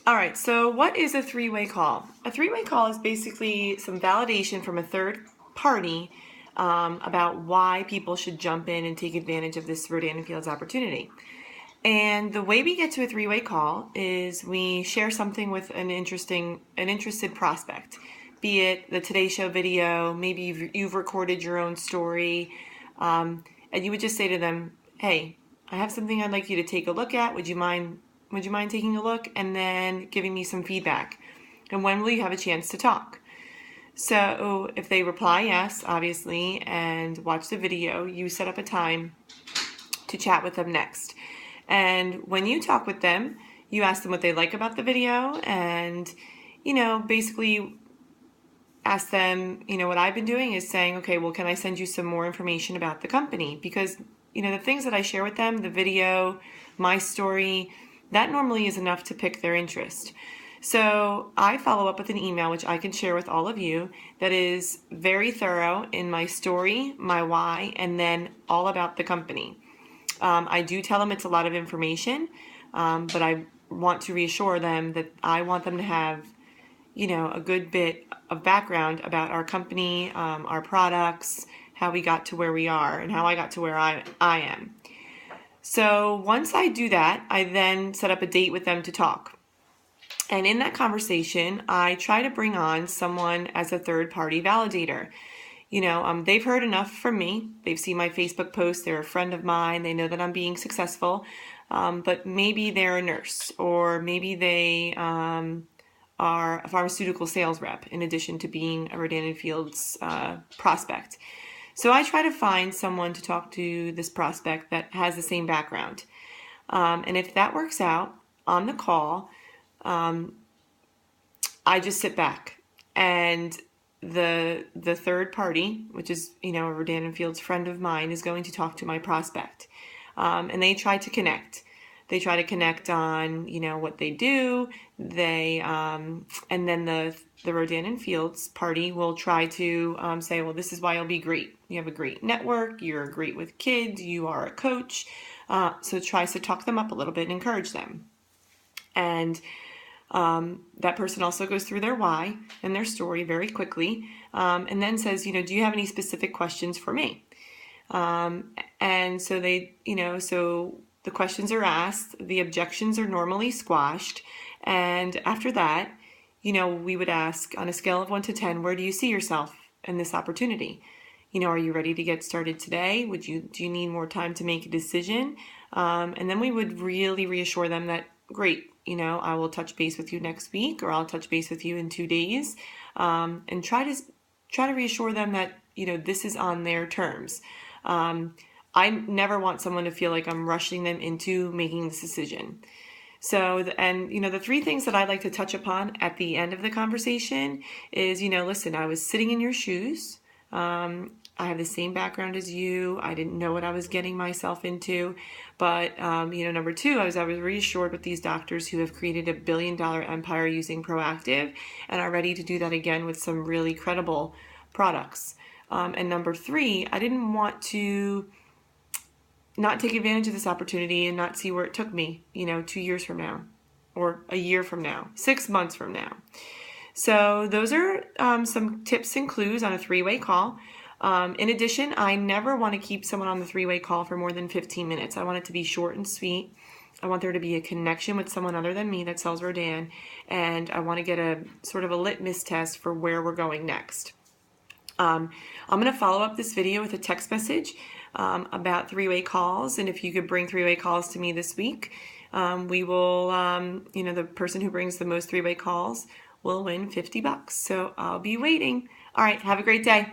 All right, so what is a three-way call? A three-way call is basically some validation from a third party about why people should jump in and take advantage of this Rodan & Fields opportunity. And the way we get to a three-way call is we share something with an interested prospect, be it the Today Show video, maybe you've recorded your own story, and you would just say to them, hey, I have something I'd like you to take a look at. Would you mind taking a look and then giving me some feedback? And when will you have a chance to talk? So if they reply yes, obviously, and watch the video, you set up a time to chat with them next. And when you talk with them, you ask them what they like about the video and, basically ask them, what I've been doing is saying, okay, well, can I send you some more information about the company? Because, the things that I share with them, the video, my story, that normally is enough to pick their interest. So I follow up with an email, which I can share with all of you, that is very thorough in my story, my why, and then all about the company. I do tell them it's a lot of information, but I want to reassure them that I want them to have, a good bit of background about our company, our products, how we got to where we are, and how I got to where I am. So once I do that, I then set up a date with them to talk. And in that conversation, I try to bring on someone as a third-party validator. They've heard enough from me. They've seen my Facebook post. They're a friend of mine. They know that I'm being successful. But maybe they're a nurse, or maybe they are a pharmaceutical sales rep in addition to being a Rodan & Fields prospect. So I try to find someone to talk to this prospect that has the same background. And if that works out on the call, I just sit back, and the third party, which is, a Rodan & Fields friend of mine, is going to talk to my prospect. And they try to connect. They try to connect on, what they do. And then the Rodan & Fields party will try to say, well, this is why you'll be great. You have a great network. You're great with kids. You are a coach. So it tries to talk them up a little bit and encourage them. And that person also goes through their why and their story very quickly, and then says, do you have any specific questions for me? And so so the questions are asked, the objections are normally squashed, and after that, we would ask, on a scale of 1 to 10, where do you see yourself in this opportunity? Are you ready to get started today? Do you need more time to make a decision? And then we would really reassure them that, great, I will touch base with you next week, or I'll touch base with you in 2 days, and try to reassure them that, this is on their terms. I never want someone to feel like I'm rushing them into making this decision. So, the 3 things that I'd like to touch upon at the end of the conversation is, listen, I was sitting in your shoes. I have the same background as you. I didn't know what I was getting myself into. But, number 2, I was reassured with these doctors who have created a billion-dollar empire using Proactiv and are ready to do that again with some really credible products. And number 3, I didn't want to not take advantage of this opportunity and not see where it took me, 2 years from now, or a year from now, 6 months from now. So those are some tips and clues on a 3-way call. In addition, I never want to keep someone on the 3-way call for more than 15 minutes. I want it to be short and sweet. I want there to be a connection with someone other than me that sells Rodan, and I want to get a sort of a litmus test for where we're going next. I'm going to follow up this video with a text message about 3-way calls, and if you could bring 3-way calls to me this week, we will, the person who brings the most 3-way calls will win $50. So I'll be waiting. All right, have a great day.